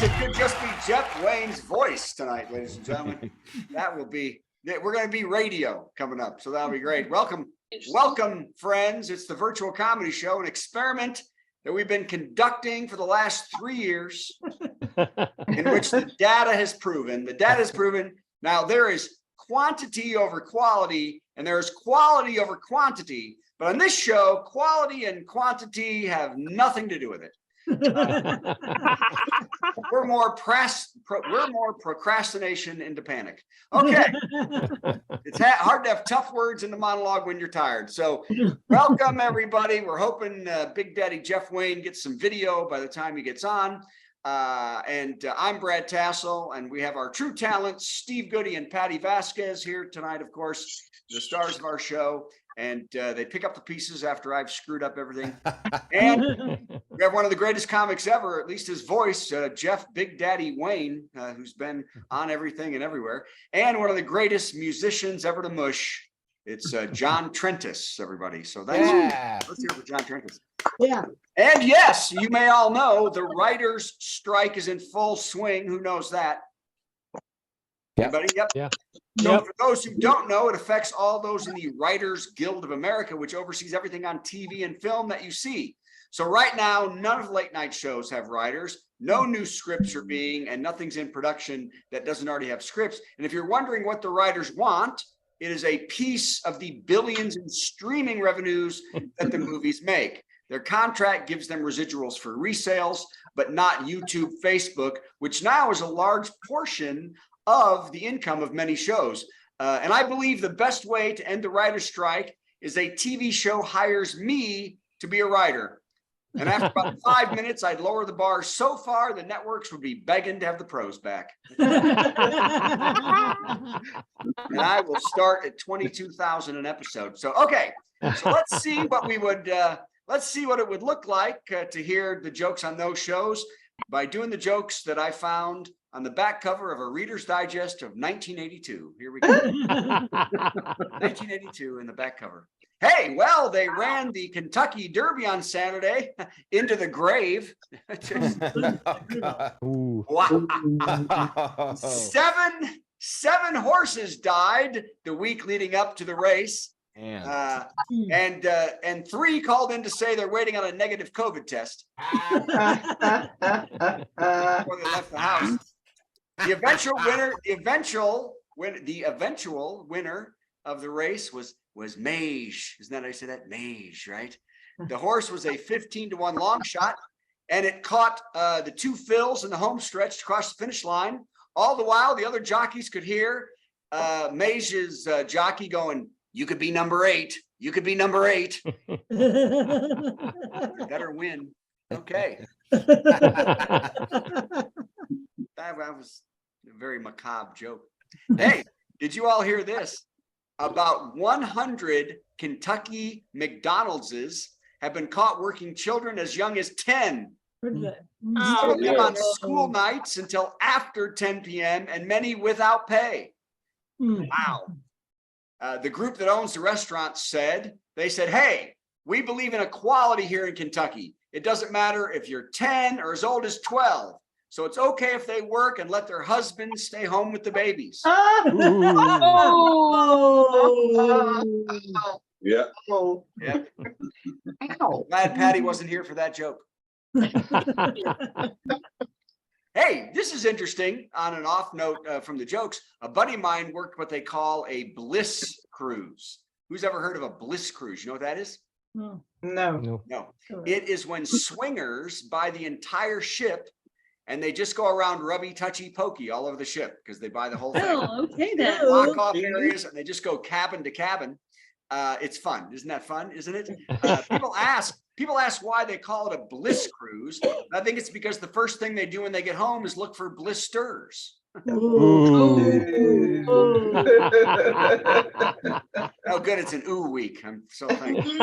it could just be Jeff Wayne's voice tonight, ladies and gentlemen. We're going to be radio coming up, so that'll be great. Welcome, friends. It's the Virtual Comedy Show, an experiment that we've been conducting for the last 3 years, in which the data has proven. Now there is quantity over quality, and there's quality over quantity. But on this show, quality and quantity have nothing to do with it. We're more procrastination into panic. Okay. It's hard to have tough words in the monologue when you're tired. So welcome, everybody. We're hoping Big Daddy Jeff Wayne gets some video by the time he gets on. I'm Brad Tassell, and we have our true talents, Steve Goody and Patty Vasquez, here tonight, of course, the stars of our show. And they pick up the pieces after I've screwed up everything. And we have one of the greatest comics ever, at least his voice, Jeff Big Daddy Wayne, who's been on everything and everywhere. And one of the greatest musicians ever to mush. It's John Trentis, everybody. So let's hear for John Trentis. Yeah. And yes, you may all know the writers' strike is in full swing. Who knows that? Anybody? Yep. Yeah. So for those who don't know, it affects all those in the Writers Guild of America, which oversees everything on TV and film that you see. So right now, none of the late night shows have writers. No new scripts are and nothing's in production that doesn't already have scripts. And if you're wondering what the writers want, it is a piece of the billions in streaming revenues that the movies make. Their contract gives them residuals for resales, but not YouTube, Facebook, which now is a large portion of the income of many shows. And I believe the best way to end the writer's strike is a TV show hires me to be a writer. And after about 5 minutes, I'd lower the bar so far the networks would be begging to have the pros back. And I will start at $22,000 an episode. So, okay, so let's see what it would look like to hear the jokes on those shows by doing the jokes that I found on the back cover of a Reader's Digest of 1982. Here we go. 1982 in the back cover. Hey, well, they ran the Kentucky Derby on Saturday into the grave. Wow. Seven horses died the week leading up to the race. And 3 called in to say they're waiting on a negative COVID test before they left the house. The eventual winner of the race was Mage. Isn't that how you say that? Mage, right? The horse was a 15-1 long shot, and it caught the 2 fills in the home stretch to cross the finish line. All the while, the other jockeys could hear Mage's jockey going, "You could be number 8. You could be number 8." Better win. Okay. That was a very macabre joke. Hey, did you all hear this? About 100 Kentucky McDonald's have been caught working children as young as 10. Some of them on school nights until after 10 p.m. and many without pay. Wow. The group that owns the restaurant said, "Hey, we believe in equality here in Kentucky. It doesn't matter if you're 10 or as old as 12. So it's okay if they work and let their husbands stay home with the babies." Yeah. Yeah. Glad Patty wasn't here for that joke. Hey, this is interesting. On an off note from the jokes, a buddy of mine worked what they call a bliss cruise. Who's ever heard of a bliss cruise? You know what that is? No. It is when swingers buy the entire ship and they just go around rubby, touchy, pokey all over the ship because they buy the whole thing. Oh, okay then. Lock off areas and they just go cabin to cabin. It's fun. Isn't that fun? Isn't it? People ask why they call it a bliss cruise. I think it's because the first thing they do when they get home is look for blisters. Oh, good. It's an ooh week. I'm so thankful.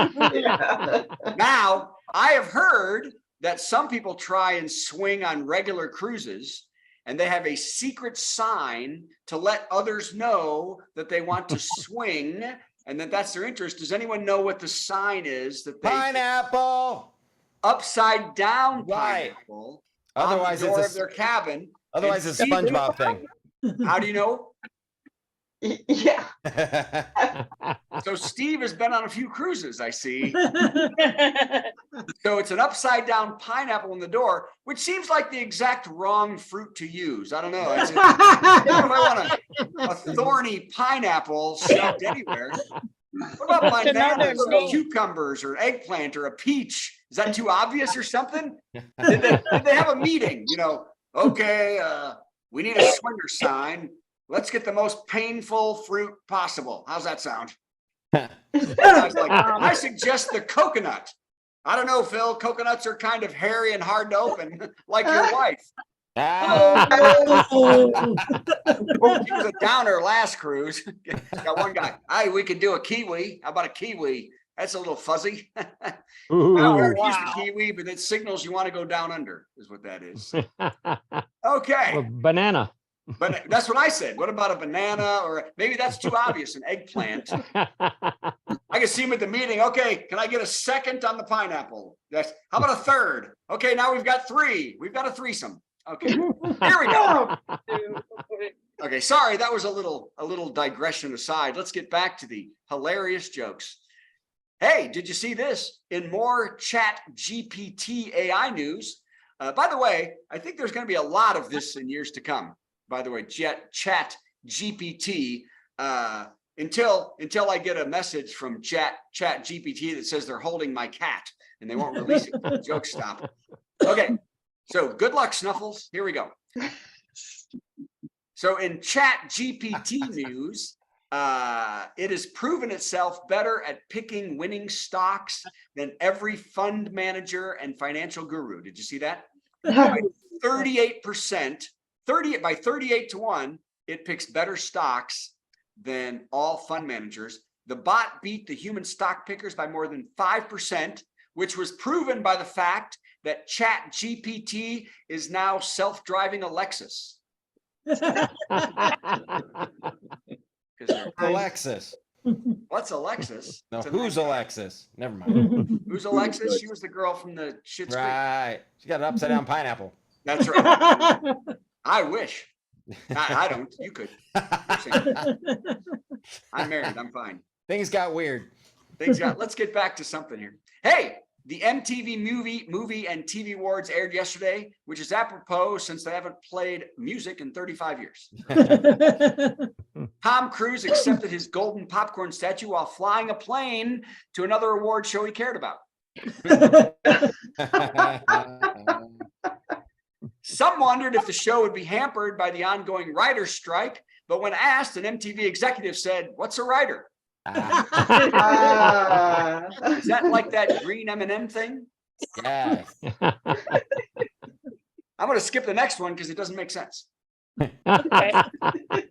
Now, I have heard that some people try and swing on regular cruises and they have a secret sign to let others know that they want to swing and that that's their interest. Does anyone know what the sign is that they pineapple? Upside down pineapple. Otherwise, on the door it's of their cabin. otherwise it's a Steve, SpongeBob thing. how do you know? Yeah. So Steve has been on a few cruises, I see. So it's an upside down pineapple in the door, which seems like the exact wrong fruit to use. I don't know. I don't know if I want a thorny pineapple shoved anywhere. What about Just another bananas or name. cucumbers or eggplant or a peach? Is that too obvious or something? Did they have a meeting? You know, okay, we need a swinger sign. Let's get the most painful fruit possible. How's that sound? I was like, I suggest the coconut. I don't know, Phil. Coconuts are kind of hairy and hard to open, like your wife. She was a downer last cruise. Got one guy. We could do a kiwi. How about a kiwi? That's a little fuzzy. I don't use the kiwi, but it signals you want to go down under, is what that is. Okay. Banana. But that's what I said. What about a banana? Or maybe that's too obvious, an eggplant. I can see him at the meeting. Okay, can I get a second on the pineapple? How about a third? Okay, now we've got 3. We've got a threesome. Okay, here we go. Okay, sorry, that was a little digression aside. Let's get back to the hilarious jokes. Hey, did you see this? In more Chat GPT AI news. By the way, I think there's going to be a lot of this in years to come. By the way, Chat GPT, until I get a message from Chat GPT that says they're holding my cat and they won't release it. Joke stop. Okay, so good luck, Snuffles. Here we go. So in Chat GPT news, it has proven itself better at picking winning stocks than every fund manager and financial guru. Did you see that? 38%. 38 to 1, it picks better stocks than all fund managers. The bot beat the human stock pickers by more than 5%, which was proven by the fact that Chat GPT is now self-driving Alexis. Alexis. What's Alexis? No, who's Alexis? Never mind. Who's Alexis? She was the girl from the Schitt's Creek. Right. She got an upside down pineapple. That's right. I wish. I don't. You could. I'm married. I'm fine. Things got weird. Let's get back to something here. Hey, the MTV movie and TV awards aired yesterday, which is apropos since they haven't played music in 35 years. Tom Cruise accepted his golden popcorn statue while flying a plane to another award show he cared about. Some wondered if the show would be hampered by the ongoing writer's strike, but when asked, an MTV executive said, "What's a writer?" Is that like that green M&M thing? Yes. I'm going to skip the next one because it doesn't make sense. Okay.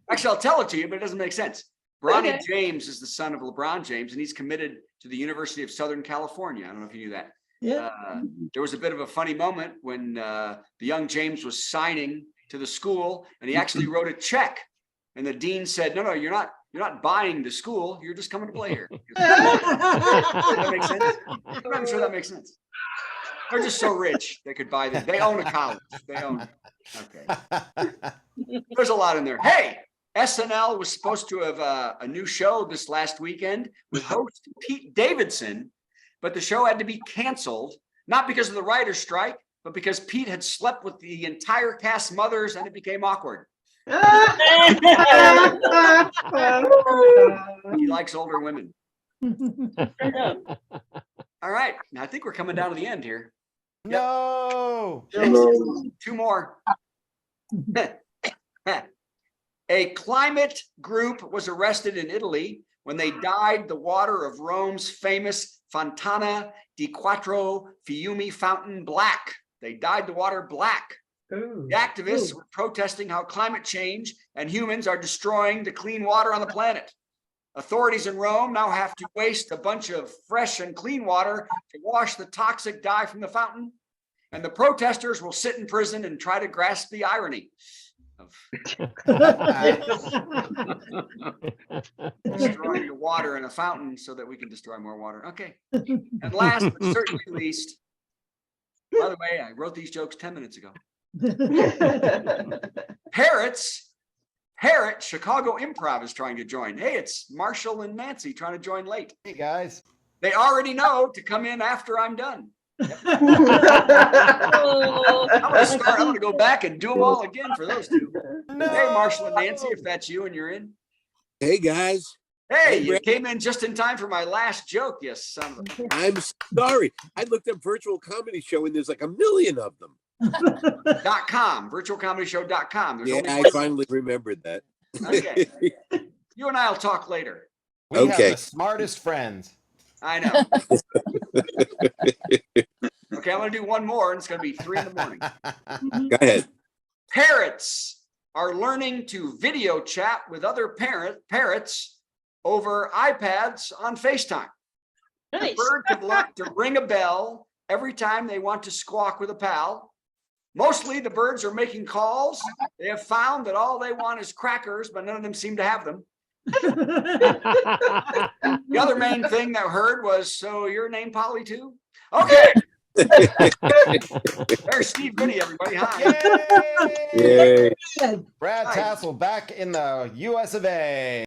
Actually, I'll tell it to you, but it doesn't make sense. Bronny James is the son of LeBron James, and he's committed to the University of Southern California. I don't know if you knew that. Yeah. There was a bit of a funny moment when the young James was signing to the school, and he actually wrote a check. And the dean said, "No, you're not buying the school. You're just coming to play here." That makes sense. I'm sure that makes sense. They're just so rich they could buy them. They own a college. They own. Okay. There's a lot in there. Hey, SNL was supposed to have a new show this last weekend with host Pete Davidson, but the show had to be canceled, not because of the writer's strike, but because Pete had slept with the entire cast's mothers and it became awkward. He likes older women. All right. Now I think we're coming down to the end here. No. Two more. A climate group was arrested in Italy when they dyed the water of Rome's famous Fontana di Quattro Fiumi fountain black. They dyed the water black. Ooh. The activists were protesting how climate change and humans are destroying the clean water on the planet. Authorities in Rome now have to waste a bunch of fresh and clean water to wash the toxic dye from the fountain. And the protesters will sit in prison and try to grasp the irony of destroying the water in a fountain so that we can destroy more water. Okay. And last but certainly least, by the way, I wrote these jokes 10 minutes ago. Parrot, Chicago Improv is trying to join. Hey, it's Marshall and Nancy trying to join late. Hey, guys. They already know to come in after I'm done. Oh, I'm gonna go back and do them all again for those two. No. Hey, Marshall and Nancy, if that's you and you're in. Hey guys, Hey, Hey, you Brad. came in just in time for my last joke, you son of a. I'm sorry. I looked up virtual comedy show and there's like a million of them. .com, virtualcomedyshow.com. There's Yeah, only I one. finally remembered that. Okay. You and I'll talk later. We Okay. have the smartest friends. I know. Okay, I'm gonna do one more, and it's gonna be 3 in the morning. Go ahead. Parrots are learning to video chat with other parrots over iPads on FaceTime. The nice. birds have learned to ring a bell every time they want to squawk with a pal. Mostly the birds are making calls. They have found that all they want is crackers, but none of them seem to have them. The other main thing that I heard was, so your name Polly too? Okay. There's Steve Vinny, everybody. Hi. Yay! Yay. Brad Hi. Tassell back in the US of A.